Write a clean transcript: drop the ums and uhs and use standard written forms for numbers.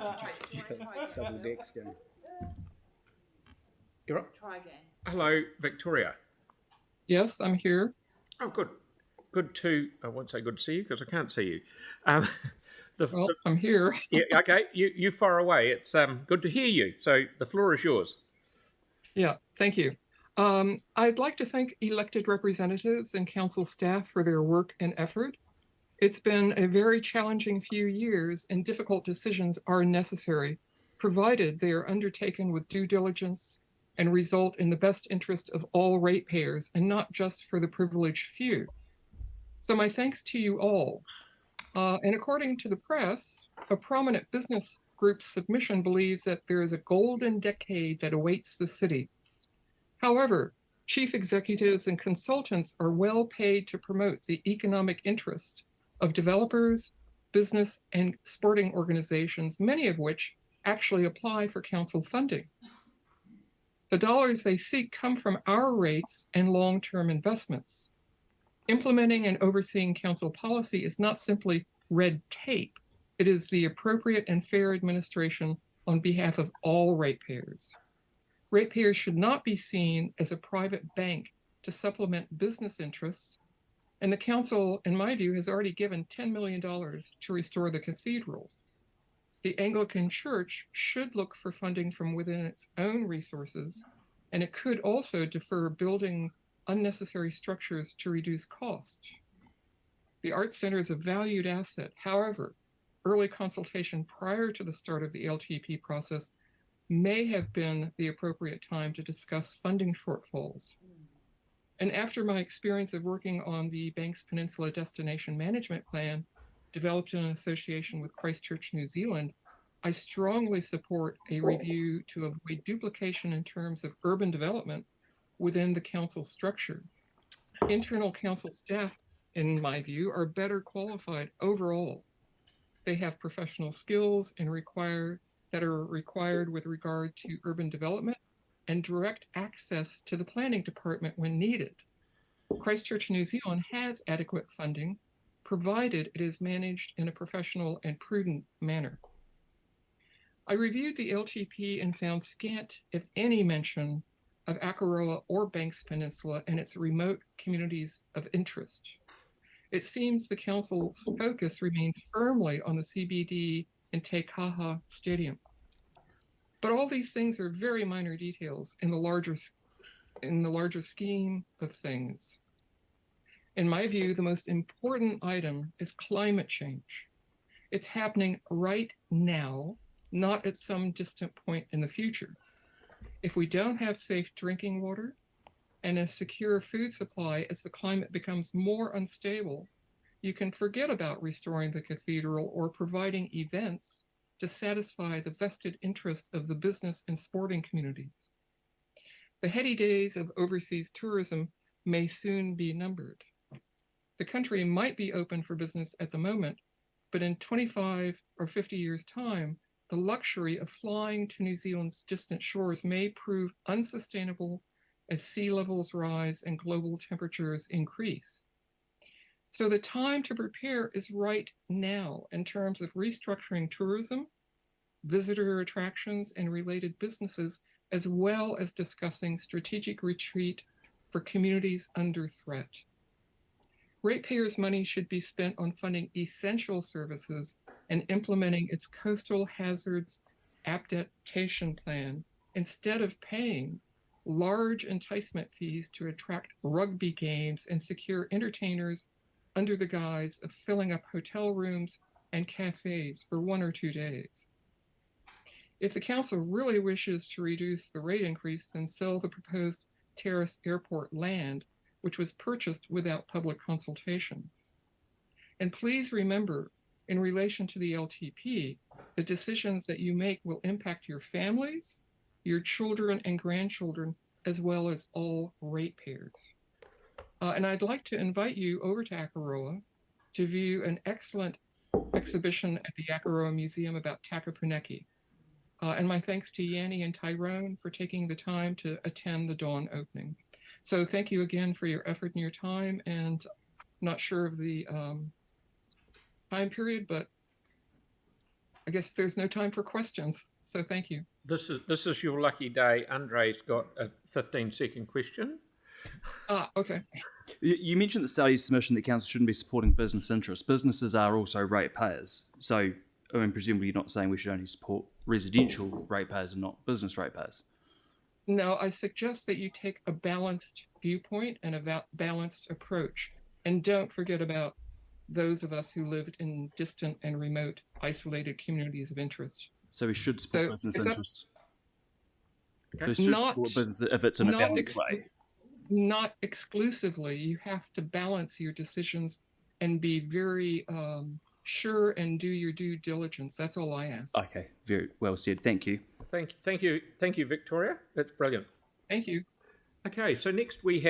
Double decks going. You're up. Try again. Hello, Victoria. Yes, I'm here. Oh, good. Good to, I won't say good to see you because I can't see you. Well, I'm here. Yeah, okay, you far away. It's good to hear you. So the floor is yours. Yeah, thank you. I'd like to thank elected representatives and council staff for their work and effort. It's been a very challenging few years, and difficult decisions are necessary, provided they are undertaken with due diligence and result in the best interest of all ratepayers and not just for the privileged few. So my thanks to you all. And according to the press, a prominent business group's submission believes that there is a golden decade that awaits the city. However, chief executives and consultants are well paid to promote the economic interest of developers, business, and sporting organizations, many of which actually apply for council funding. The dollars they seek come from our rates and long-term investments. Implementing and overseeing council policy is not simply red tape. It is the appropriate and fair administration on behalf of all ratepayers. Ratepayers should not be seen as a private bank to supplement business interests, and the council, in my view, has already given $10 million to restore the cathedral. The Anglican Church should look for funding from within its own resources, and it could also defer building unnecessary structures to reduce cost. The Arts Center is a valued asset. However, early consultation prior to the start of the LTP process may have been the appropriate time to discuss funding shortfalls. And after my experience of working on the Banks Peninsula Destination Management Plan, developed in association with Christchurch, New Zealand, I strongly support a review to avoid duplication in terms of urban development within the council structure. Internal council staff, in my view, are better qualified overall. They have professional skills and that are required with regard to urban development and direct access to the planning department when needed. Christchurch, New Zealand has adequate funding, provided it is managed in a professional and prudent manner. I reviewed the LTP and found scant, if any, mention of Akaroa or Banks Peninsula and its remote communities of interest. It seems the council's focus remained firmly on the CBD and Te Kaha Stadium. But all these things are very minor details in the larger scheme of things. In my view, the most important item is climate change. It's happening right now, not at some distant point in the future. If we don't have safe drinking water and a secure food supply as the climate becomes more unstable, you can forget about restoring the cathedral or providing events to satisfy the vested interest of the business and sporting communities. The heady days of overseas tourism may soon be numbered. The country might be open for business at the moment, but in 25 or 50 years' time, the luxury of flying to New Zealand's distant shores may prove unsustainable as sea levels rise and global temperatures increase. So the time to prepare is right now in terms of restructuring tourism, visitor attractions, and related businesses, as well as discussing strategic retreat for communities under threat. Ratepayers' money should be spent on funding essential services and implementing its coastal hazards adaptation plan instead of paying large enticement fees to attract rugby games and secure entertainers under the guise of filling up hotel rooms and cafes for 1 or 2 days. If the council really wishes to reduce the rate increase, then sell the proposed Terrace Airport land, which was purchased without public consultation. And please remember, in relation to the LTP, the decisions that you make will impact your families, your children and grandchildren, as well as all ratepayers. And I'd like to invite you over to Akaroa to view an excellent exhibition at the Akaroa Museum about Takapuneki. And my thanks to Yanni and Tyrone for taking the time to attend the dawn opening. So thank you again for your effort and your time, and not sure of the time period, but I guess there's no time for questions. So thank you. This is your lucky day. Andre's got a 15-second question. Okay. You mentioned at the start of your submission that council shouldn't be supporting business interests. Businesses are also ratepayers. So, I mean, presumably you're not saying we should only support residential ratepayers and not business ratepayers. No, I suggest that you take a balanced viewpoint and a balanced approach. And don't forget about those of us who lived in distant and remote, isolated communities of interest. So we should support business interests. Okay. We should support business if it's in a balanced way. Not exclusively. You have to balance your decisions and be very sure and do your due diligence. That's all I ask. Okay, very well said. Thank you. Thank you, Victoria. That's brilliant. Thank you. Okay, so next we have